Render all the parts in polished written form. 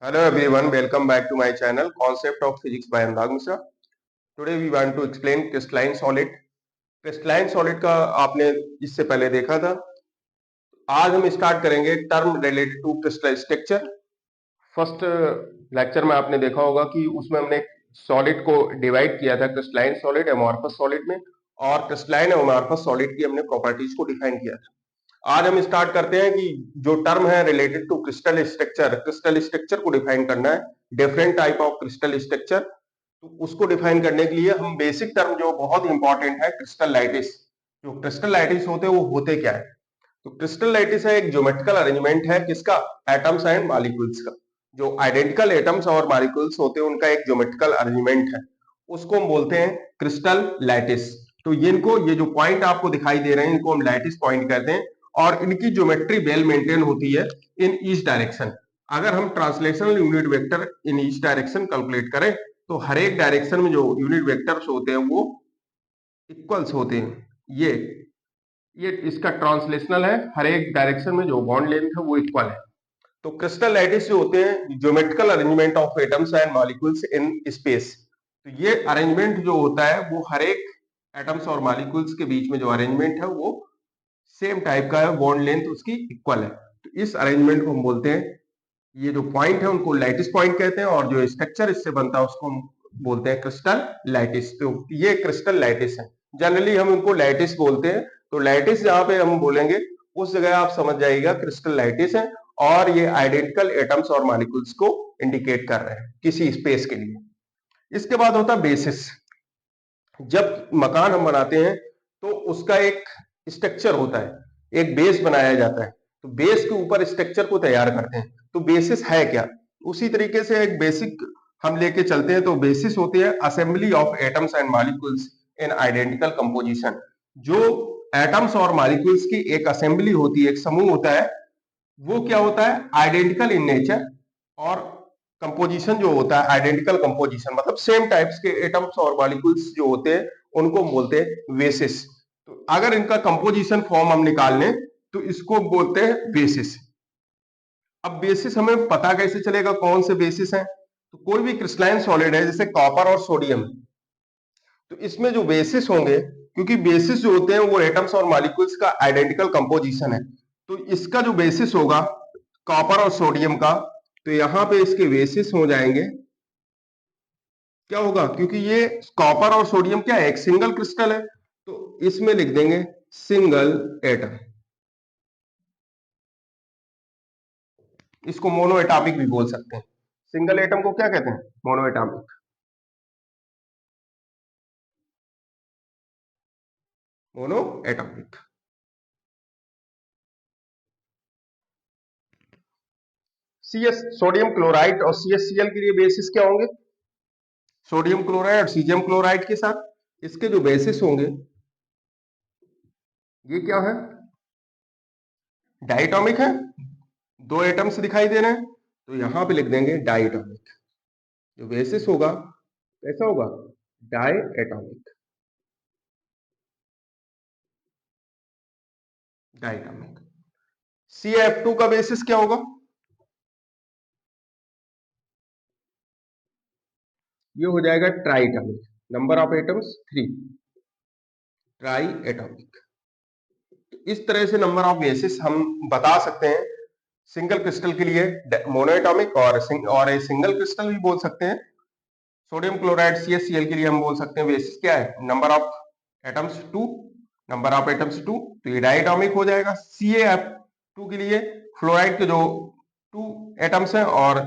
Hello everyone, welcome back to my channel Concept of Physics by Anurag Mishra. Today we want to explain crystalline solid. Crystalline solid का आपने इससे पहले देखा था. आज हम स्टार्ट करेंगे term related to crystal structure. First lecture में आपने देखा होगा कि उसमें हमने सॉलिड को डिवाइड किया था क्रिस्टलाइन सॉलिड, एमॉर्फस सॉलिड में, और क्रिस्टलाइन एमॉर्फस सॉलिड की हमने प्रॉपर्टीज को डिफाइन किया था. आज हम स्टार्ट करते हैं कि जो टर्म है रिलेटेड टू क्रिस्टल स्ट्रक्चर को डिफाइन करना है. Different type of crystal structure, तो उसको डिफाइन करने के लिए हम बेसिक टर्म जो बहुत इंपॉर्टेंट है क्रिस्टल लाइटिस. जो क्रिस्टल लाइटिस होते हैं वो होते क्या है? तो क्रिस्टल लाइटिस है एक ज्योमेट्रिकल अरेंजमेंट है किसका? एटम्स एंड मॉलिक्यूल्स का. जो आइडेंटिकल एटम्स और मॉलिक्यूल्स होते हैं उनका एक ज्योमेट्रिकल अरेंजमेंट है, उसको हम बोलते हैं क्रिस्टल लाइटिस. तो ये जो पॉइंट आपको दिखाई दे रहे हैं इनको हम लाइटिस पॉइंट कहते हैं, और इनकी ज्योमेट्री वेल मेंटेन होती है इन ईच डायरेक्शन. अगर हम translational unit vector in each direction calculate करें तो हर एक डायरेक्शन में जो यूनिट वेक्टर्स होते हैं वो इक्वल्स होते हैं. ये इसका ट्रांसलेशनल है, हर एक डायरेक्शन में जो बॉन्ड लेंथ है वो इक्वल है. तो क्रिस्टल लाइटिस जो होते हैं geometrical arrangement of atoms and molecules in space. तो ये अरेंजमेंट जो होता है वो हर एक एटम्स और मॉलिक्यूल्स के बीच में जो अरेंजमेंट है वो सेम टाइप का है, बॉन्ड लेंथ उसकी इक्वल है. तो इस अरेंजमेंट को हम बोलते हैं, ये जो पॉइंट है उनको लाइटिस पॉइंट कहते हैं, और जो स्ट्रक्चर इससे बनता है उसको हम बोलते हैं क्रिस्टल लाइटिस. तो ये क्रिस्टल लाइटिस है, जनरली हम इनको लाइटिस बोलते हैं. तो लाइटिस जहां पे हम बोलेंगे उस जगह आप समझ जाइएगा क्रिस्टल लाइटिस है, और ये आइडेंटिकल एटम्स और मॉलिक्यूल्स को इंडिकेट कर रहे हैं किसी स्पेस के लिए. इसके बाद होता है बेसिस. जब मकान हम बनाते हैं तो उसका एक स्ट्रक्चर होता है, एक बेस बनाया जाता है. तो बेस के ऊपर स्ट्रक्चर को तैयार करते हैं. तो बेसिस है क्या? उसी तरीके से एक बेसिक हम लेके चलते हैं. तो बेसिस होती है assembly of atoms and molecules in identical composition. जो एटम्स और मॉलिक्यूल्स की एक असेंबली होती है, एक समूह होता है, वो क्या होता है? Identical in nature. और कंपोजिशन जो होता है आइडेंटिकल कंपोजिशन, मतलब सेम टाइप्स के एटम्स और मॉलिक्यूल्स जो होते हैं उनको बोलते हैं बेसिस. तो अगर इनका कंपोजिशन फॉर्म हम निकाल लें तो इसको बोलते हैं बेसिस. अब बेसिस हमें पता कैसे चलेगा कौन से बेसिस हैं? तो कोई भी क्रिस्टलाइन सॉलिड है जैसे कॉपर और सोडियम, तो इसमें जो बेसिस होंगे, क्योंकि बेसिस जो होते हैं वो एटम्स और मॉलिक्यूल्स का आइडेंटिकल कंपोजिशन है, तो इसका जो बेसिस होगा कॉपर और सोडियम का, तो यहां पे इसके बेसिस हो जाएंगे. क्या होगा? क्योंकि ये कॉपर और सोडियम क्या है? एक सिंगल क्रिस्टल है, तो इसमें लिख देंगे सिंगल एटम. इसको मोनो एटॉमिक भी बोल सकते हैं. सिंगल एटम को क्या कहते हैं? Mono atomic. Mono atomic. CS sodium chloride और CaCl के लिए बेसिस क्या होंगे? सोडियम क्लोराइड और सीजियम क्लोराइड के साथ इसके जो बेसिस होंगे ये क्या है? डाइटॉमिक है. दो एटम्स दिखाई दे रहे हैं तो यहां पे लिख देंगे डाइटॉमिक. जो बेसिस होगा कैसा होगा? Die atomic. डाइटॉमिक. CF2 का बेसिस क्या होगा? ये हो जाएगा triatomic. Number of atoms 3. Try atomic. इस तरह से नंबर ऑफ बेसिस हम बता सकते हैं. सिंगल क्रिस्टल के लिए मोनोएटॉमिक और ए सिंगल क्रिस्टल भी बोल सकते हैं. सोडियम क्लोराइड CaCl के लिए हम बोल सकते हैं बेसिस क्या है? Number of atoms 2. Number of atoms 2, तो ये डाइटॉमिक हो जाएगा. CaF2 के लिए फ्लोराइड के जो 2 एटम्स हैं, और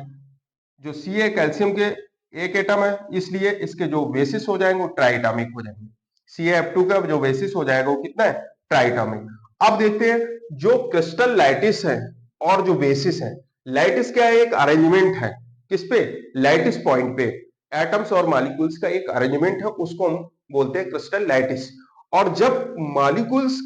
जो Ca कैल्शियम के एक एटम है, इसलिए इसके जो बेसिस हो जाएंगे वो ट्राइटॉमिक हो जाएंगे. CaF2 का जो बेसिस हो जाएगा वो कितना है? ट्राइटॉमिक. अब देखते हैं जो क्रिस्टल लाइटिस है और जो बेसिस है. लाइटिस क्या है? एक अरेंजमेंट है. किस पे? लाइटिस पॉइंट पे एटम्स और मॉलिक्यूल्स का एक अरेंजमेंट है, उसको हम बोलते हैं क्रिस्टल लाइटिस. और जब मॉलिक्यूल्स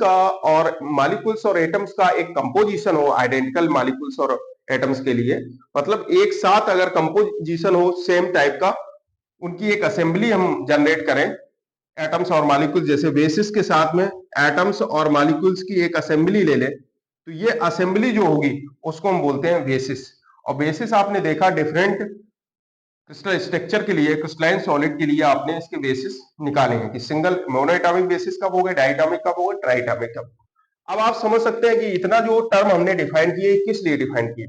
और एटम्स का एक कंपोजिशन हो आइडेंटिकल मॉलिक्यूल्स और एटम्स के लिए, मतलब एक साथ अगर कंपोजिशन हो सेम टाइप का, उनकी एक असेंबली हम जनरेट करें एटम्स और मॉलिक्यूल्स, जैसे बेसिस के साथ में एटम्स और मॉलिक्यूल्स की एक असेंबली ले ले, तो ये असेंबली जो होगी उसको हम बोलते हैं बेसिस. और बेसिस आपने देखा डिफरेंट क्रिस्टल स्ट्रक्चर के लिए, क्रिस्टलाइन सॉलिड के लिए आपने इसके बेसिस निकाले हैं कि सिंगल मोनोएटॉमिक बेसिस कब होगा, डायटॉमिक कब होगा, ट्राइटॉमिक कब। अब आप समझ सकते हैं कि इतना जो टर्म हमने डिफाइन किए किस लिए डिफाइन किए।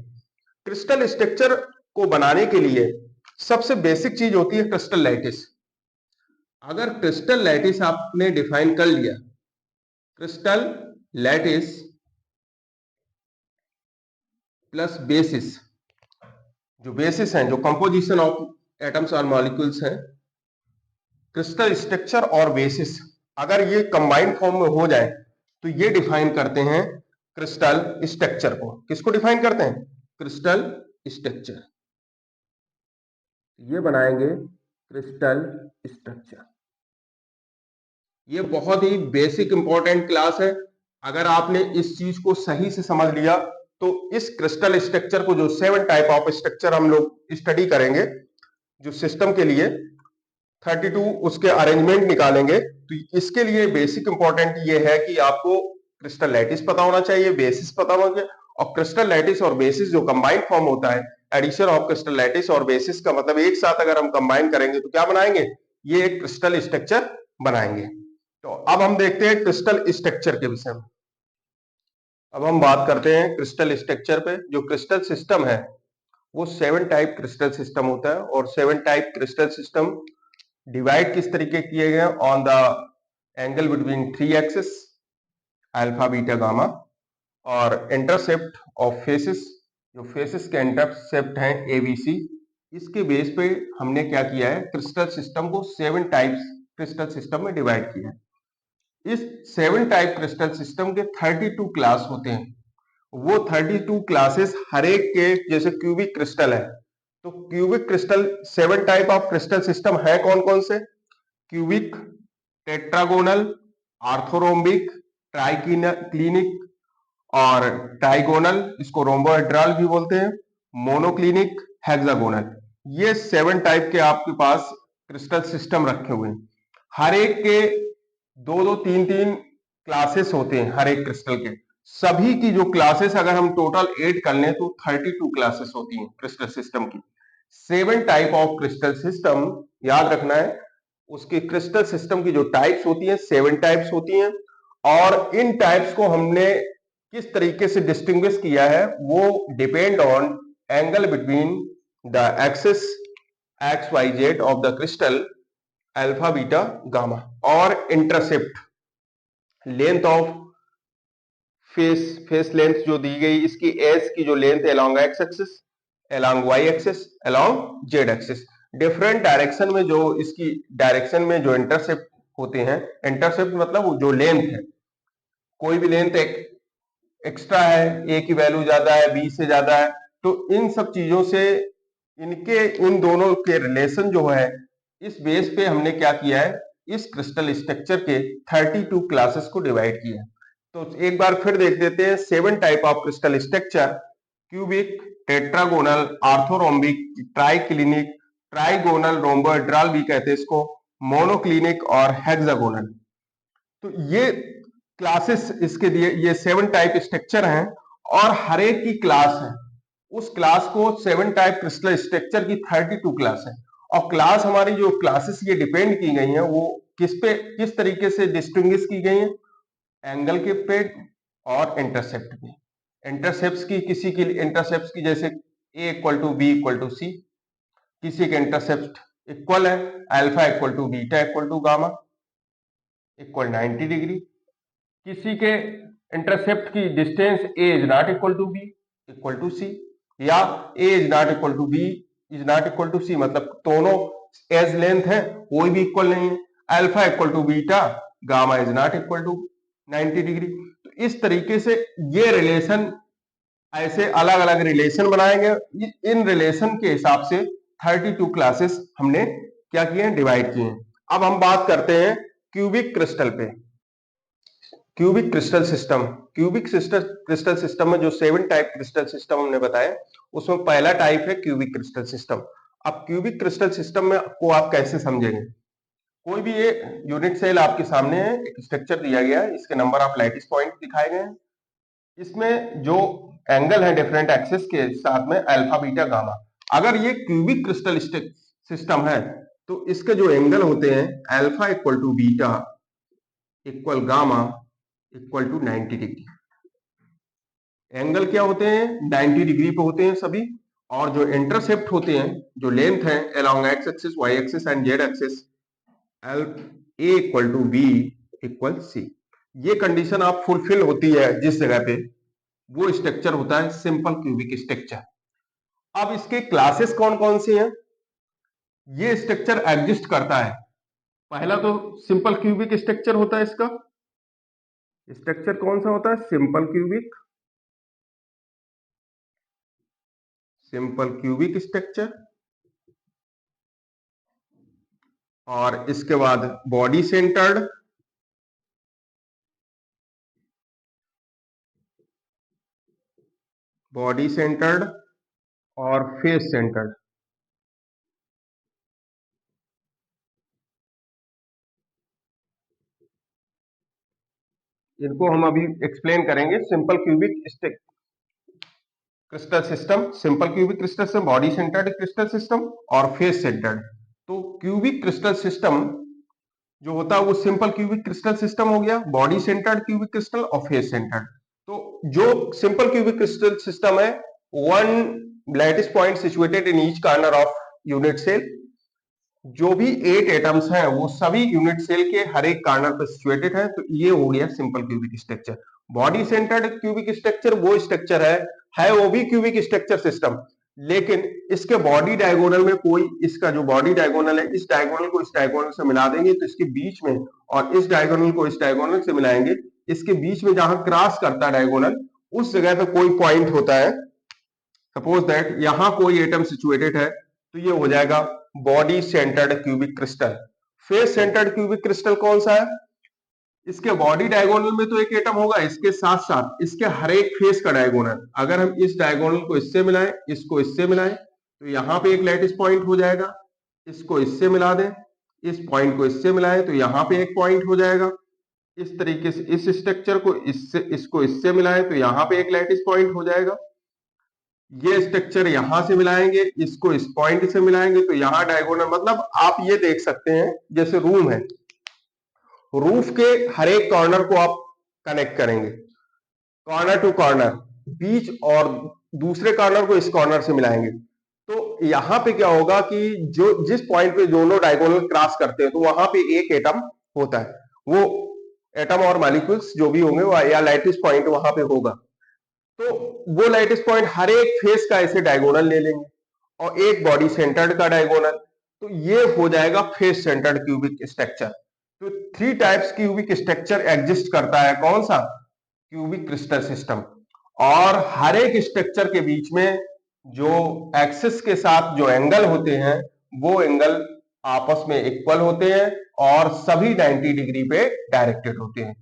क्रिस्टल स्ट्रक्चर को बनाने के लिए सबसे बेसिक चीज होती है क्रिस्टल लैटिस। अगर क्रिस्टल लैटिस आपने डिफाइन कर लिया, क्रिस्टल लैटिस प्लस बेसिस, जो बेसिस हैं, जो कंपोजिशन ऑफ एटम्स और मॉलिक्यूल्स हैं, क्रिस्टल स्ट्रक्चर और बेसिस अगर ये कंबाइंड फॉर्म में हो जाए तो ये डिफाइन करते हैं क्रिस्टल स्ट्रक्चर को। किसको डिफाइन करते हैं? Crystal structure. ये बनाएंगे क्रिस्टल स्ट्रक्चर। ये बहुत ही बेसिक इंपॉर्टेंट क्लास है। अगर आपने इस चीज को सही से समझ लिया तो इस क्रिस्टल स्ट्रक्चर को, जो 7 टाइप ऑफ स्ट्रक्चर हम लोग स्टडी करेंगे जो सिस्टम के लिए, 32 उसके अरेंजमेंट निकालेंगे, तो इसके लिए बेसिक इंपॉर्टेंट ये है कि आपको क्रिस्टल लैटिस पता होना चाहिए, बेसिस पता होना चाहिए। और क्रिस्टल लैटिस और बेसिस जो कंबाइंड फॉर्म होता है, एडिशन ऑफ क्रिस्टल लैटिस और बेसिस का मतलब एक साथ अगर हम कंबाइन करेंगे तो क्या बनाएंगे? ये एक क्रिस्टल स्ट्रक्चर बनाएंगे। तो अब हम देखते हैं क्रिस्टल स्ट्रक्चर के विषय में। अब हम बात करते हैं क्रिस्टल स्ट्रक्चर पे। जो क्रिस्टल सिस्टम है वो 7 टाइप क्रिस्टल सिस्टम होता है, और 7 टाइप क्रिस्टल सिस्टम डिवाइड किस तरीके किए गए? On the angle between 3 axis, alpha beta gamma, और इंटरसेप्ट ऑफ फेसिस, जो फेसिस के इंटरसेप्ट हैं एबीसी, इसके बेस पे हमने क्या किया है? क्रिस्टल सिस्टम को 7 टाइप्स क्रिस्टल सिस्टम में डिवाइड किया है। इस 7 टाइप क्रिस्टल सिस्टम के 32 क्लास होते हैं। वो 32 क्लासेस हर एक के, जैसे क्यूबिक क्रिस्टल है तो cubic crystal 7 type of crystal system है कौन कौन से? क्यूबिक, टेट्रागोनल, आर्थोरोम्बिक, ट्राइक्लिनिक और ट्राइगोनल, इसको रोम्बोहेड्रल भी बोलते हैं, मोनोक्लिनिक, हेक्सागोनल। ये 7 टाइप के आपके पास क्रिस्टल सिस्टम रखे हुए हैं। हर एक के 2-2, 3-3 क्लासेस होते हैं हर एक क्रिस्टल के। सभी की जो क्लासेस अगर हम टोटल 8 कर लें तो 32 क्लासेस होती हैं क्रिस्टल सिस्टम की। 7 टाइप ऑफ क्रिस्टल सिस्टम याद रखना है। उसके क्रिस्टल सिस्टम की जो टाइप्स होती हैं 7 टाइप्स होती हैं, और इन टाइप्स को हमने किस तरीके से डिस्टिंग्विश किया है वो depend on angle between the axis X Y Z of the crystal alpha beta gamma, और intercept length of face length जो दी गई, इसकी एज की जो लेंथ है along X axis, along Y axis, along Z axis. Different direction में जो इसकी डायरेक्शन में जो इंटरसेप्ट होते हैं, इंटरसेप्ट मतलब जो लेंथ है, कोई भी लेंथ एक एक्स्ट्रा है, ए की वैल्यू ज्यादा है, बी से ज्यादा है, तो इन सब चीजों से इनके इन दोनों के रिलेशन जो है, इस बेस पे हमने क्या किया है? इस क्रिस्टल स्ट्रक्चर के 32 क्लासेस को डिवाइड किया है। तो एक बार फिर देख देते हैं 7 type of crystal structure: cubic, tetragonal, orthorhombic, triclinic, trigonal, rhombohedral भी कहते हैं इसको, मोनोक्लिनिक और हेक्सागोनल। तो ये क्लासेस इसके दिए, ये 7 टाइप स्ट्रक्चर हैं, और हर एक की क्लास है। उस क्लास को 7 टाइप क्रिस्टल स्ट्रक्चर की 32 क्लास है। और क्लास हमारी जो क्लासेस ये डिपेंड की गई हैं वो किस पे, किस तरीके से डिस्टिंग्विश की गई हैं? एंगल के पे और इंटरसेप्ट पे। इंटरसेप्ट की, किसी की इंटरसेप्ट की जैसे A equal to B equal to C, किसी के इंटरसेप्ट इक्वल है alpha equal to beta equal to gamma equal 90 degree, किसी के इंटरसेप्ट की distance A is not equal to B equal to C, या A is not equal to B is not equal to C, मतलब दोनों as length है, कोई भी equal नहीं है। Alpha equal to beta, gamma is not equal to 90 degree. तो इस तरीके से ये रिलेशन, ऐसे अलग अलग रिलेशन बनाएंगे। इन रिलेशन के हिसाब से 32 क्लासेस हमने क्या किए हैं? डिवाइड किए हैं। अब हम बात करते हैं क्यूबिक क्रिस्टल पे। Cubic crystal system, cubic crystal system में जो 7 टाइप क्रिस्टल सिस्टम हमने बताया, उसमें पहला टाइप है क्यूबिक क्रिस्टल सिस्टम। अब क्यूबिक क्रिस्टल सिस्टम में को आप कैसे समझेंगे? कोई भी ये यूनिट सेल आपके सामने है, एक स्ट्रक्चर दिया गया है, इसके नंबर ऑफ लैटिस पॉइंट दिखाए गए हैं। इसमें जो एंगल है डिफरेंट एक्सिस के साथ में अल्फा बीटा गामा। अगर ये क्यूबिक क्रिस्टल सिस्टम है तो इसके जो एंगल होते हैं alpha equal to beta equal gamma equal to 90 degree. Angle क्या होते हैं 90 डिग्री पे होते हैं सभी, और जो इंटरसेप्ट होते हैं जो लेंथ है along X axis Y axis and Z axis L A equal to B equal C. ये कंडीशन आप फुलफिल होती है जिस जगह पे, वो स्ट्रक्चर होता है सिंपल क्यूबिक स्ट्रक्चर। अब इसके क्लासेस कौन कौन सी हैं, ये स्ट्रक्चर एग्जिस्ट करता है। पहला तो सिंपल क्यूबिक स्ट्रक्चर होता है। इसका स्ट्रक्चर कौन सा होता है, सिंपल क्यूबिक स्ट्रक्चर। और इसके बाद बॉडी सेंटर्ड, और फेस सेंटर्ड। इनको हम अभी एक्सप्लेन करेंगे। Simple cubic crystal system, simple cubic crystal system, body centred crystal system और फेस सेंटर्ड। तो क्यूबिक क्रिस्टल सिस्टम जो होता है वो सिंपल क्यूबिक क्रिस्टल सिस्टम हो गया, बॉडी सेंटर्ड क्यूबिक क्रिस्टल और फेस सेंटर्ड। तो जो सिंपल क्यूबिक क्रिस्टल सिस्टम है, one lattice point situated in each corner of unit cell. जो भी 8 एटम्स हैं वो सभी यूनिट सेल के हर एक कॉर्नर पर सिचुएटेड है। तो ये हो गया simple cubic structure. Body centred cubic structure वो स्ट्रक्चर है वो भी क्यूबिक स्ट्रक्चर सिस्टम, लेकिन इसके बॉडी डायगोनल में कोई, इसका जो बॉडी डायगोनल है इस डायगोनल को इस डायगोनल से मिला देंगे तो इसके बीच में, और इस डायगोनल को इस डायगोनल से मिलाएंगे, इसके बीच में जहां क्रॉस करता है डायगोनल उस जगह पे कोई पॉइंट होता है। सपोज दैट यहां कोई एटम सिचुएटेड है तो ये हो जाएगा body centred cubic crystal. Face centred cubic crystal कौन सा है, इसके बॉडी डायगोनल में तो एक एटम होगा, इसके साथ साथ इसके हर एक फेस का डायगोनल, अगर हम इस डायगोनल को इससे मिलाएं, इसको इससे मिलाएं तो यहां पे एक लैटिस पॉइंट हो जाएगा। इसको इससे मिला दें, इस पॉइंट को इससे मिलाएं तो यहां पे एक पॉइंट हो जाएगा। इस तरीके से इस स्ट्रक्चर को इससे, इसको इससे मिलाएं तो यहां पे एक लैटिस पॉइंट हो जाएगा। ये स्ट्रक्चर यहां से मिलाएंगे, इसको इस पॉइंट से मिलाएंगे तो यहां डायगोनल, मतलब आप ये देख सकते हैं जैसे रूम है, रूफ के हर एक कॉर्नर को आप कनेक्ट करेंगे, कॉर्नर टू कॉर्नर, बीच और दूसरे कॉर्नर को इस कॉर्नर से मिलाएंगे। तो यहां पे क्या होगा कि जो जिस पॉइंट पे दोनों डायगोनल क्रॉस करते हैं तो वहां पे एक एटम होता है, वो एटम और मॉलिक्यूल्स जो भी होंगे वो या लैटिस पॉइंट वहां पे होगा। तो वो लैटिस पॉइंट हर एक फेस का ऐसे डायगोनल ले लेंगे और एक बॉडी सेंटर्ड का डायगोनल, तो ये हो जाएगा फेस सेंटर्ड क्यूबिक स्ट्रक्चर। तो 3 टाइप्स क्यूबिक स्ट्रक्चर एग्जिस्ट करता है, कौन सा, क्यूबिक क्रिस्टल सिस्टम। और हर एक स्ट्रक्चर के बीच में जो एक्सिस के साथ जो एंगल होते हैं वो एंगल आपस में इक्वल होते हैं और सभी 90 डिग्री पे डायरेक्टेड होते हैं।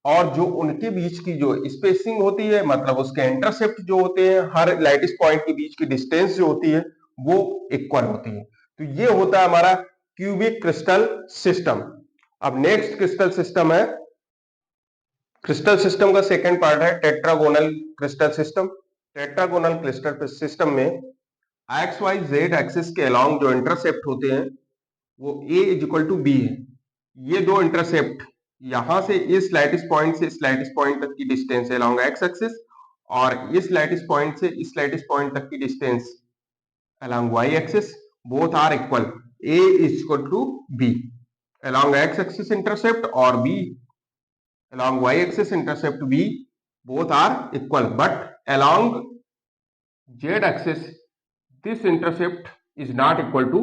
और जो उनके बीच की जो स्पेसिंग होती है, मतलब उसके इंटरसेप्ट जो होते हैं, हर लैटिस पॉइंट के बीच की डिस्टेंस जो होती है वो इक्वल होती है। तो ये होता है हमारा क्यूबिक क्रिस्टल सिस्टम। अब नेक्स्ट क्रिस्टल सिस्टम है, क्रिस्टल सिस्टम का सेकंड पार्ट है tetragonal crystal system. Tetragonal crystal system में एक्स वाई जेड एक्सिस के अलोंग जो इंटरसेप्ट होते हैं वो a is equal to B है। ये दो इंटरसेप्ट यहां से इस लैटिस पॉइंट से इस लैटिस पॉइंट तक की डिस्टेंस है अलोंग एक्स एक्सिस, और इस लैटिस पॉइंट से इस लैटिस पॉइंट तक की distance along Y axis, both are equal, a is equal to b along X axis intercept और b along y-axis intercept b, both are equal, but along z-axis this intercept is not equal to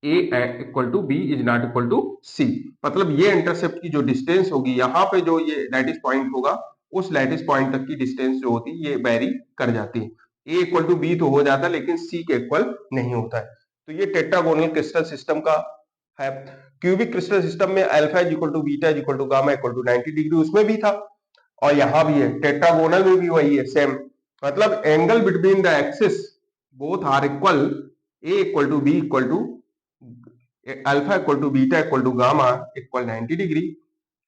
a equal to b is not equal to c। मतलब ये intercept की जो distance होगी, यहाँ पे जो ये लैटिस पॉइंट होगा उस लैटिस पॉइंट तक की डिस्टेंस जो होती है ये वेरी कर जाती है। a इक्वल टू b तो हो जाता है लेकिन c के इक्वल नहीं होता है। तो ये टेट्रागोनल क्रिस्टल सिस्टम का है। क्यूबिक क्रिस्टल सिस्टम में alpha is equal to beta is equal to gamma equal to 90 degree उसमें भी था, और यहां भी है। टेट्रागोनल में भी वही है सेम, मतलब angle between the axis both are equal, A equal to B equal to alpha equal to beta equal to gamma equal 90 degree.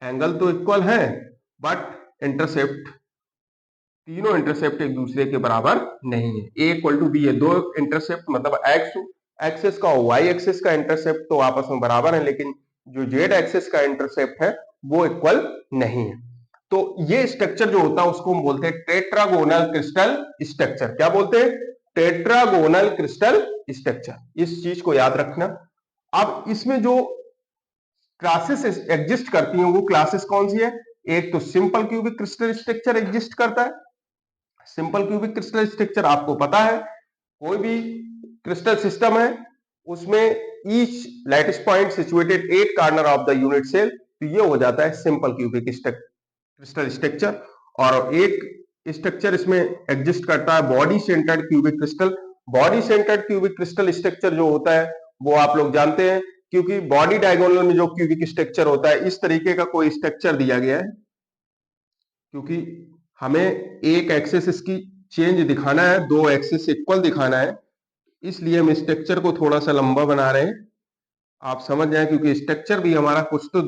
Angle तो इक्वल है बट इंटरसेप्ट तीनों इंटरसेप्ट एक दूसरे के बराबर नहीं है। ए इक्वल टू बी है, दो इंटरसेप्ट मतलब एक्स एक्सिस का और वाई एक्सिस का इंटरसेप्ट तो आपस में बराबर है, लेकिन जो जेड एक्सिस का इंटरसेप्ट है वो इक्वल नहीं है। तो ये स्ट्रक्चर जो होता है उसको हम बोलते हैं टेट्रागोनल क्रिस्टल स्ट्रक्चर। क्या बोलते हैं? Tetragonal crystal structure. इस चीज को याद रखना। अब इसमें जो क्लासेस एग्जिस्ट करती हैं वो क्लासेस कौन सी है? एक तो simple cubic crystal structure exist करता है। सिंपल क्यूबिक क्रिस्टल स्ट्रक्चर आपको पता है, कोई भी क्रिस्टल सिस्टम है उसमें each lattice point situated at corner of the unit cell, तो ये हो जाता है सिंपल क्यूबिक क्रिस्टल स्ट्रक्चर। और एक स्ट्रक्चर इसमें एग्जिस्ट करता है body centred cubic crystal. Body centred cubic crystal structure जो होता है वो आप लोग जानते हैं, क्योंकि बॉडी डायगोनल में जो क्यूबिक स्ट्रक्चर होता है इस तरीके का कोई स्ट्रक्चर दिया गया है, क्योंकि हमें एक एक्सिस इसकी चेंज दिखाना है, दो एक्सिस इक्वल दिखाना है, इसलिए हम स्ट्रक्चर को थोड़ा सा लंबा बना रहे हैं। आप समझ जाएं, क्योंकि स्ट्रक्चर भी हमारा कुछ तो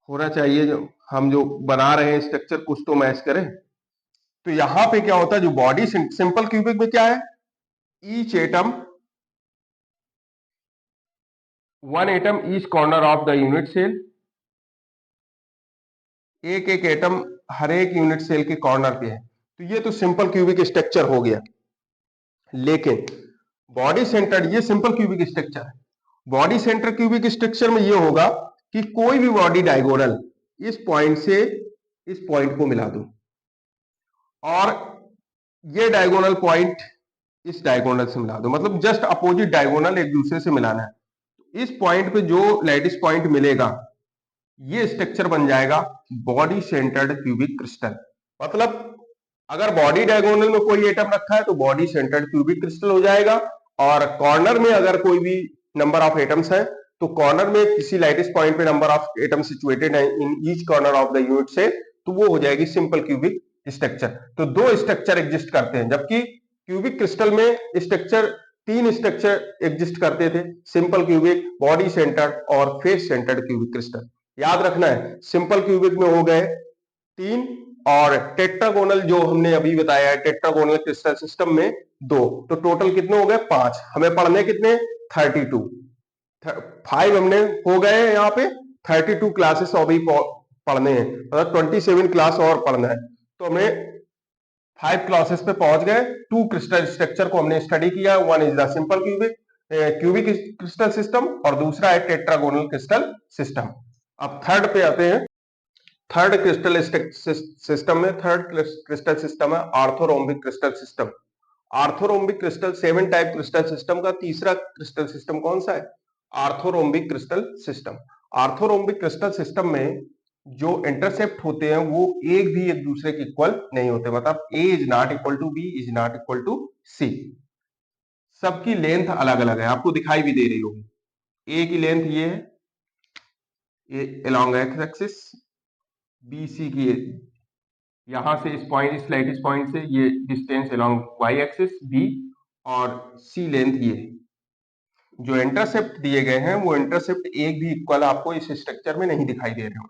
होना चाहिए, जो हम जो बना रहे हैं स्ट्रक्चर कुछ तो मैच करे। तो यहां पे क्या होता है, जो बॉडी सिंपल क्यूबिक में क्या है, each atom one atom each corner of the unit cell, एक एक एटम हर एक यूनिट सेल के कॉर्नर पे है। तो ये तो सिंपल क्यूबिक स्ट्रक्चर हो गया। लेकिन बॉडी सेंटर, ये सिंपल क्यूबिक स्ट्रक्चर है। बॉडी सेंटर क्यूबिक स्ट्रक्चर में ये होगा कि कोई भी बॉडी डायगोनल इस पॉइंट से इस पॉइंट को मिला दूं, और ये डायगोनल पॉइंट इस डायगोनल से मिला दो, मतलब जस्ट अपोजिट डायगोनल एक दूसरे से मिलाना है। इस पॉइंट पे जो लैटिस पॉइंट मिलेगा ये स्ट्रक्चर बन जाएगा बॉडी सेंटर्ड क्यूबिक क्रिस्टल। मतलब अगर बॉडी डायगोनल में कोई एटम रखा है तो बॉडी सेंटर्ड क्यूबिक क्रिस्टल हो जाएगा, और कॉर्नर में अगर कोई भी नंबर ऑफ एटम्स है तो कॉर्नर में किसी लैटिस पॉइंट पे नंबर ऑफ एटम सिचुएटेड है इन each corner of the unit से, तो वो हो जाएगी सिंपल क्यूबिक स्ट्रक्चर। तो दो स्ट्रक्चर एग्जिस्ट करते हैं, जबकि क्यूबिक क्रिस्टल में स्ट्रक्चर तीन स्ट्रक्चर एग्जिस्ट करते थे, सिंपल क्यूबिक, बॉडी सेंटर्ड और फेस सेंटर्ड क्यूबिक क्रिस्टल। याद रखना है, सिंपल क्यूबिक में हो गए तीन, और टेट्रागोनल जो हमने अभी बताया है टेट्रागोनल क्रिस्टल सिस्टम में दो, तो टोटल कितने हो गए? पांच। हमें पढ़ने कितने? 32। 5 हमने हो गए हैं यहाँ पे, 32 क्लासेस अभी पढ़ने हैं, मतलब 27 क्लास और पढ़ना है। तो हमें 5 क्लासेस पे पहुंच गए। टू क्रिस्टल स्ट्रक्चर को हमने स्टडी किया, one is the simple cubic cubic crystal system और दूसरा है टेट्रागोनल क्रिस्टल सिस्टम। अब थर्ड पे आते हैं। थर्ड क्रिस्टल सिस्टम में थर्ड क्रिस्टल सिस्टम है orthorhombic crystal system. Orthorhombic crystal, 7 type crystal system का तीसरा क्रिस्टल सिस्टम कौन सा है? Orthorhombic crystal system. Orthorhombic crystal system में जो इंटरसेप्ट होते हैं वो एक भी एक दूसरे के इक्वल नहीं होते, मतलब A is not equal to B, is not equal to C. सबकी लेंथ अलग अलग है, आपको दिखाई भी दे रही होगी। ए की लेंथ ये है, A along X axis, B C की यहां से इस पॉइंट, इस लाइटिस पॉइंट से ये distance along Y axis B, और सी लेंथ ये। जो इंटरसेप्ट दिए गए हैं वो इंटरसेप्ट एक भी इक्वल आपको इस स्ट्रक्चर में नहीं दिखाई दे रहे हो।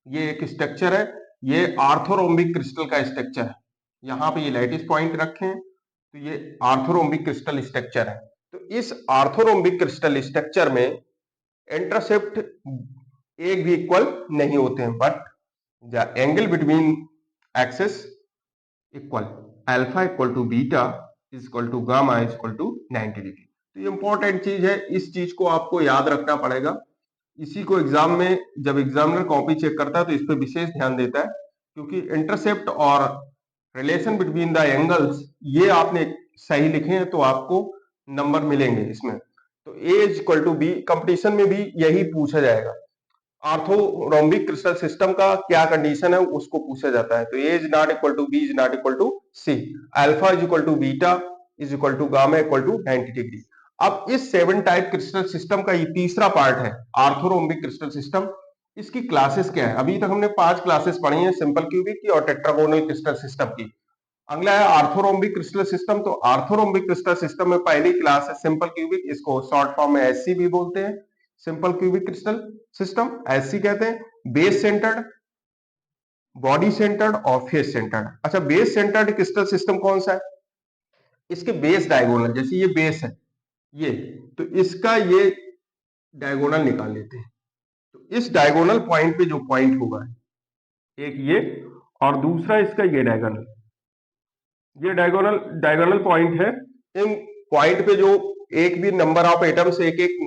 ये एक स्ट्रक्चर है, ये आर्थोरोम्बिक क्रिस्टल का स्ट्रक्चर है। यहाँ पे ये लैटिस पॉइंट रखे हैं, तो ये आर्थोरोम्बिक क्रिस्टल स्ट्रक्चर है। तो इस आर्थोरोम्बिक क्रिस्टल स्ट्रक्चर में इंटरसेप्ट एक भी इक्वल नहीं होते हैं, but the angle between axis equal, alpha equal to beta is equal to gamma is equal to 90 degree. तो ये इंपॉर्टेंट चीज है, इस चीज को आपको याद रखना पड़ेगा। इसी को एग्जाम में जब एग्जामिनर कॉपी चेक करता है तो इस पर विशेष ध्यान देता है, क्योंकि इंटरसेप्ट और रिलेशन बिटवीन द एंगल्स ये आपने सही लिखे हैं तो आपको नंबर मिलेंगे इसमें। तो A is equal to B, competition में भी यही पूछा जाएगा। आर्थोरोम्बिक क्रिस्टल सिस्टम का क्या कंडीशन है उसको पूछा जाता है। तो A is not equal to B is not equal to C, alpha is equal to beta is equal to gamma equal to 90 degree. अब इस 7 टाइप क्रिस्टल सिस्टम का ये तीसरा पार्ट है आर्थोरोम्बिक क्रिस्टल सिस्टम। इसकी क्लासेस क्या है? अभी तक हमने 5 क्लासेस पढ़ी हैं सिंपल क्यूबिक की और टेट्रागोनल क्रिस्टल सिस्टम की। अगला है आर्थोरोम्बिक क्रिस्टल सिस्टम। तो आर्थोरोम्बिक क्रिस्टल सिस्टम में पहली क्लास है सिंपल क्यूबिक, इसको शॉर्ट फॉर्म में एससी भी बोलते हैं। Simple cubic crystal system SC कहते हैं। बेस सेंटर्ड, बॉडी सेंटर्ड और फेस सेंटर्ड। अच्छा, बेस सेंटर्ड क्रिस्टल सिस्टम कौन सा है? इसके बेस डायगोनल, जैसे ये बेस है ये, तो इसका ये डायगोनल निकाल लेते हैं। तो इस डायगोनल पॉइंट पे जो पॉइंट होगा, एक ये और दूसरा इसका ये डायगोनल, ये डायगोनल डायगोनल पॉइंट है। इन पॉइंट पे जो एक भी नंबर ऑफ एटम्स एक एक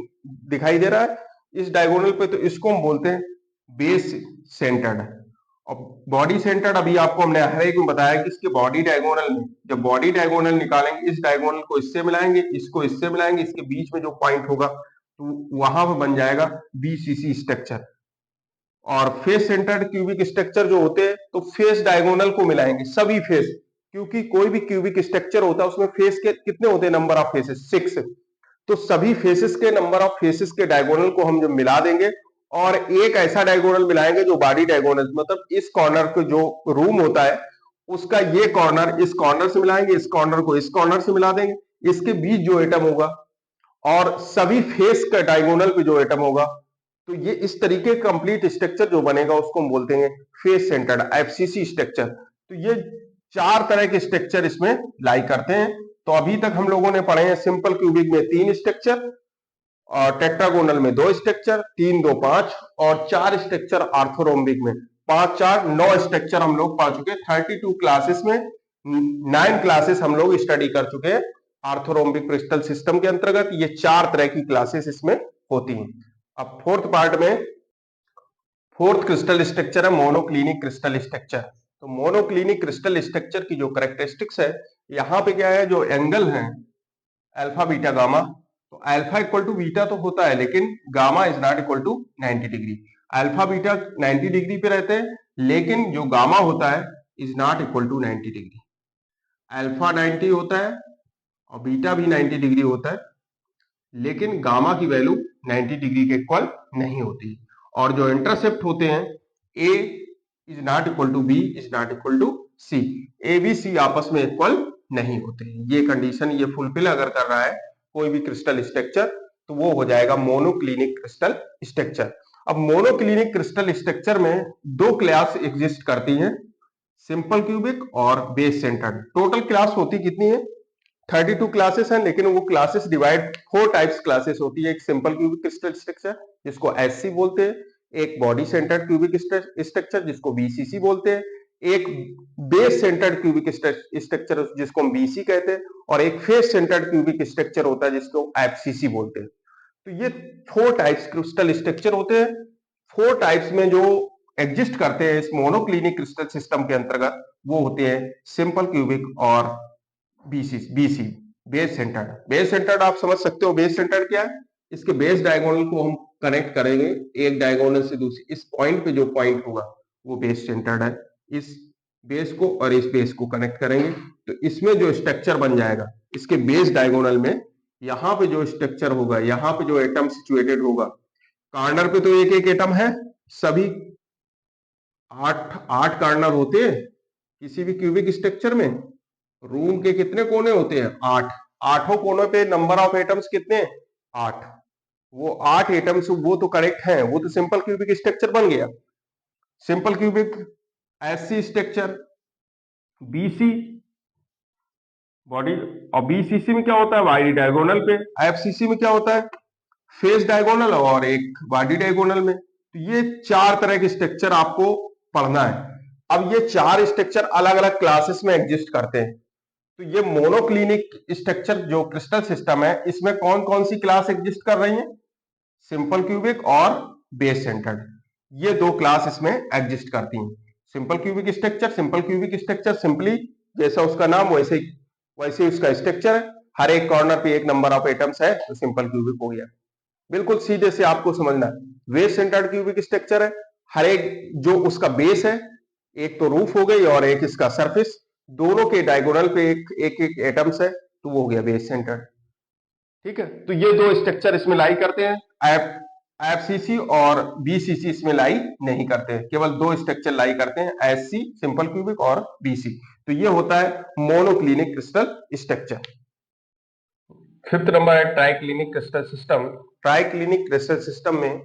दिखाई दे रहा है इस डायगोनल पे, तो इसको हम बोलते हैं बेस सेंटर्ड। और बॉडी सेंटर्ड अभी आपको हमने हर एक में बताया कि इसके बॉडी डायगोनल में, जब बॉडी डायगोनल निकालेंगे, इस डायगोनल को इससे मिलाएंगे, इसको इससे मिलाएंगे, इसके बीच में जो पॉइंट होगा तो वहां पर बन जाएगा बीसीसी स्ट्रक्चर। और फेस सेंटर्ड क्यूबिक स्ट्रक्चर जो होते हैं तो फेस डायगोनल को मिलाएंगे, सभी फेस, क्योंकि कोई भी क्यूबिक स्ट्रक्चर होता है उसमें फेस के कितने होते हैं, नंबर ऑफ फेसेस 6। तो सभी फेसेस के नंबर ऑफ फेसेस के डायगोनल को हम जब मिला देंगे और एक ऐसा डायगोनल मिलाएंगे जो बॉडी डायगोनल, मतलब इस कॉर्नर को जो रूम होता है उसका ये कॉर्नर इस कॉर्नर से मिलाएंगे, इस कॉर्नर को इस कॉर्नर से मिला देंगे, इसके बीच जो एटम होगा और सभी फेस का डायगोनल पे जो एटम होगा, तो ये इस तरीके का कंप्लीट स्ट्रक्चर जो बनेगा उसको हम बोलते हैं फेस सेंटर्ड एफसीसी स्ट्रक्चर। तो ये 4 तरह के स्ट्रक्चर इसमें लाई करते हैं। तो अभी तक हम लोगों ने पढ़े हैं सिंपल क्यूबिक में 3 स्ट्रक्चर, और टेट्रागोनल में 2 स्ट्रक्चर, 3 2 5, और 4 स्ट्रक्चर आर्थोरोम्बिक में, 5 4 9 स्ट्रक्चर हम लोग पढ़ चुके हैं। 32 क्लासेस में 9 क्लासेस हम लोग स्टडी कर चुके हैं आर्थोरोम्बिक क्रिस्टल सिस्टम के अंतर्गत। ये 4 तरह की क्लासेस इसमें होती हैं। अब फोर्थ पार्ट में फोर्थ क्रिस्टल स्ट्रक्चर है मोनोक्लिनिक क्रिस्टल स्ट्रक्चर। तो मोनोक्लिनिक क्रिस्टल स्ट्रक्चर की जो कैरेक्टरिस्टिक्स है, यहाँ पे क्या है, जो एंगल है अल्फा बीटा गामा, तो अल्फा इक्वल टू बीटा तो होता है लेकिन gamma is not equal to 90 degree. Alpha beta 90 degree पे रहते हैं लेकिन जो गामा होता है is not equal to 90 degree. Alpha 90 होता है और बीटा भी 90 डिग्री होता है, लेकिन गामा की वैल्यू 90 डिग्री के इक्वल नहीं होती। और जो इंटरसेप्ट होते हैं A is not equal to B is not equal to C, A B C आपस में इक्वल नहीं होते। ये कंडीशन ये फुलफिल अगर कर रहा है कोई भी क्रिस्टल स्ट्रक्चर तो वो हो जाएगा मोनोक्लिनिक क्रिस्टल स्ट्रक्चर। अब मोनोक्लिनिक क्रिस्टल स्ट्रक्चर में 2 क्लास एग्जिस्ट करती हैं, सिंपल क्यूबिक और बेस सेंटर्ड। टोटल क्लास होती कितनी है, 32 क्लासेस हैं, लेकिन वो क्लासेस डिवाइड 4 टाइप्स क्लासेस होती है। एक सिंपल क्यूबिक क्रिस्टल स्ट्रक्चर जिसको एससी बोलते हैं, एक बॉडी सेंटर्ड क्यूबिक स्ट्रक्चर जिसको बीसीसी बोलते हैं, एक बेस सेंटर्ड क्यूबिक स्ट्रक्चर जिसको हम बीसी कहते हैं, और एक फेस सेंटर्ड क्यूबिक स्ट्रक्चर होता है जिसको एफसीसी बोलते हैं। तो ये 4 टाइप्स क्रिस्टल स्ट्रक्चर होते हैं। 4 टाइप्स में जो एग्जिस्ट करते हैं इस मोनोक्लिनिक क्रिस्टल सिस्टम के अंतर्गत वो होते हैं सिंपल क्यूबिक और BC base centred. Base centred आप समझ सकते हो, बेस सेंटर्ड क्या है, इसके बेस डायगोनल को हम कनेक्ट करेंगे एक डायगोनल से दूसरी, इस पॉइंट पे जो पॉइंट होगा वो बेस सेंटर्ड है। इस बेस को और इस बेस को कनेक्ट करेंगे तो इसमें जो स्ट्रक्चर बन जाएगा इसके बेस डायगोनल में, यहाँ पे जो स्ट्रक्चर होगा, यहाँ पे जो एटम सिचुएटेड होगा, कार्नर पे तो एक एक एटम है, सभी 8 कार्नर होते हैं किसी भी क्यूबिक स्ट्रक्चर में। रूम के कितने कोने होते हैं, 8। 8 कोनों पे नंबर ऑफ एटम्स कितने, 8। वो 8 एटम्स वो तो करेक्ट हैं, वो तो सिंपल क्यूबिक स्ट्रक्चर बन गया। Simple cubic SC structure, BC body, और बीसीसी में क्या होता है, बॉडी डायगोनल पे। एफसीसी में क्या होता है, फेस डायगोनल और एक बॉडी डायगोनल में। तो ये 4 तरह के स्ट्रक्चर आपको पढ़ना है। अब ये 4 स्ट्रक्चर अलग अलग क्लासेस में एग्जिस्ट करते हैं। तो ये मोनोक्लिनिक स्ट्रक्चर जो क्रिस्टल सिस्टम है इसमें कौन कौन सी क्लास एग्जिस्ट कर रही है, सिंपल क्यूबिक और बेस सेंटर्ड, ये 2 क्लास इसमें एग्जिस्ट करती हैं। सिंपल क्यूबिक स्ट्रक्चर सिंपली जैसा उसका नाम वैसे उसका स्ट्रक्चर है, हर एक कॉर्नर पे एक नंबर ऑफ एटम्स है तो सिंपल क्यूबिक हो गया। बिल्कुल सीधे से आपको समझना है। बेस सेंटर्ड क्यूबिक स्ट्रक्चर है, हर एक जो उसका बेस है, एक तो रूफ हो गई और एक इसका सरफेस, दोनों के डायगोनल पे एक एक एटम्स है तो वो हो गया बेस सेंटर्ड। ठीक है, तो ये 2 स्ट्रक्चर इसमें लाई करते हैं। एफसीसी और बीसीसी इसमें लाई नहीं करते हैं, केवल 2 स्ट्रक्चर लाई करते हैं, एससी सिंपल क्यूबिक और बीसी। तो ये होता है monoclinic crystal structure. Fifth number है triclinic crystal system. Triclinic crystal system में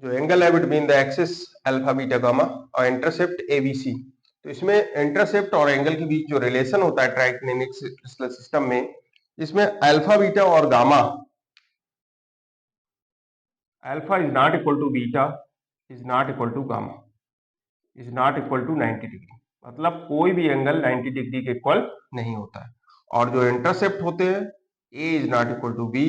जो एंगल है between the axis alpha beta gamma और इंटरसेप्ट एबीसी। तो इसमें इंटरसेप्ट और एंगल के बीच जो रिलेशन होता है ट्राइक्लिनिक क्रिस्टल सिस्टम में, इसमें अल्फा बीटा और gamma, alpha is not equal to beta is not equal to gamma is not equal to 90 degree. मतलब कोई भी एंगल 90 डिग्री के इक्वल नहीं होता है। और जो इंटरसेप्ट होते हैं, A is not equal to B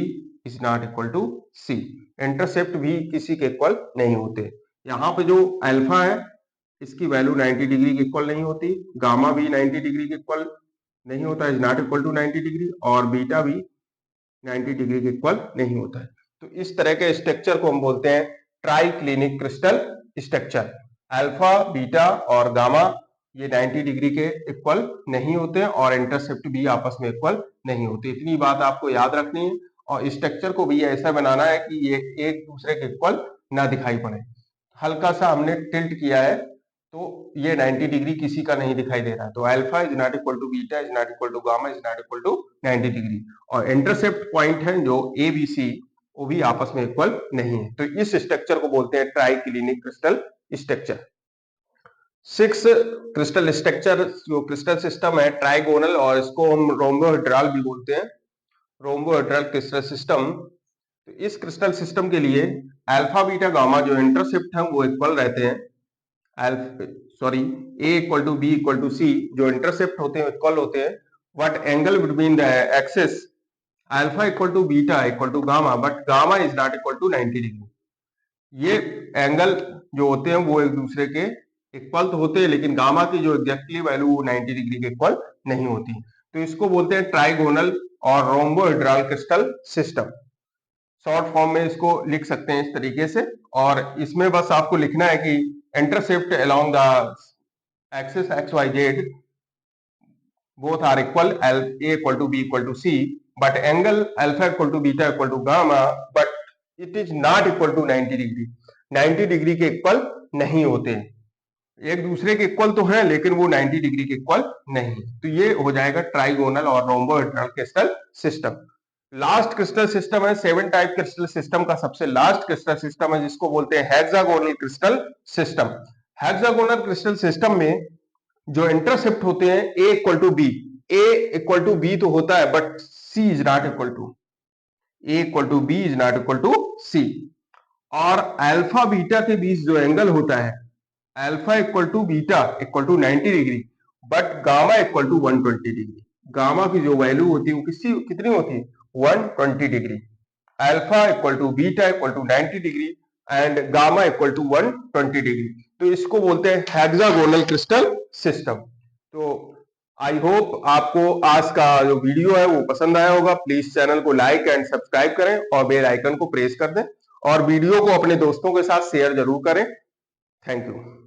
is not equal to C. Intercept भी किसी के इक्वल नहीं होते। यहाँ पे जो अल्फा है इसकी वैल्यू 90 डिग्री के इक्वल नहीं होती, गामा भी 90 डिग्री के इक्वल नहीं होता, is not equal to 90 degree, और बीटा भी 90 डिग्री के इक्वल नहीं होता है। तो इस तरह के स्ट्रक्चर को हम बोलते हैं triclinic crystal structure. Alpha beta और गामा ये 90 डिग्री के इक्वल नहीं होते हैं और इंटरसेप्ट भी आपस में इक्वल नहीं होते। इतनी बात आपको याद रखनी है। और स्ट्रक्चर को भी ऐसा बनाना है कि ये एक दूसरे के इक्वल ना दिखाई पड़े। हल्का सा हमने टिल्ट किया है तो ये 90 डिग्री किसी का नहीं दिखाई दे रहा है। तो alpha is not equal to beta is not equal to gamma is not equal to 90 degree. और इंटरसेप्ट पॉइंट है जो ए बी सी, वो भी आपस में इक्वल नहीं है। तो इस स्ट्रक्चर को बोलते हैं triclinic crystal structure. 6 crystal structure जो क्रिस्टल सिस्टम है ट्राइगोनल, और इसको हम रोम्बोहेड्रल भी बोलते हैं, रोम्बोहेड्रल क्रिस्टल सिस्टम। तो इस क्रिस्टल सिस्टम के लिए अल्फा बीटा गामा जो इंटरसेप्ट है वो इक्वल रहते हैं। A equal to B equal to C जो इंटरसेप्ट होते हैं इक्वल होते हैं। But angle between the axis alpha equal to beta equal to gamma, but gamma is not equal to 90 degree. ये एंगल जो होते हैं वो एक दूसरे के इक्वल तो होते हैं, लेकिन गामा की जो एग्जैक्टली वैल्यू 90 डिग्री के इक्वल नहीं होती। तो इसको बोलते हैं ट्राइगोनल और rhombohedral crystal system. Short form में इसको लिख सकते हैं इस तरीके से। और इसमें बस आपको लिखना है कि intercept along the axis X Y Z both are equal, a equal to b equal to c, but angle alpha equal to beta equal to gamma, but it is not equal to 90 degree. 90 degree के equal नहीं होते, एक दूसरे के equal तो हैं लेकिन वो 90 डिग्री के इक्वल नहीं। तो ये हो जाएगा ट्राइगोनल और rhombohedral crystal system. Last crystal system है 7 टाइप क्रिस्टल सिस्टम का सबसे लास्ट क्रिस्टल सिस्टम है जिसको बोलते हैं hexagonal crystal system. Hexagonal crystal system में जो इंटरसेप्ट होते हैं A equal to B, A equal to B तो होता है but C is not equal to, A equal to B is not equal to C. और अल्फा बीटा के बीच जो एंगल होता है alpha equal to beta equal to 90 degree, but gamma equal to 120 degree. Gamma की जो value होती है वो कितनी होती है 120 degree. Alpha equal to beta equal to 90 degree and gamma equal to 120 degree. तो इसको बोलते हैं हेक्सागोनल क्रिस्टल सिस्टम। तो आई होप आपको आज का जो वीडियो है वो पसंद आया होगा। प्लीज चैनल को लाइक एंड सब्सक्राइब करें और बेल आइकन को प्रेस कर दें और वीडियो को अपने दोस्तों के साथ शेयर जरूर करें। Thank you.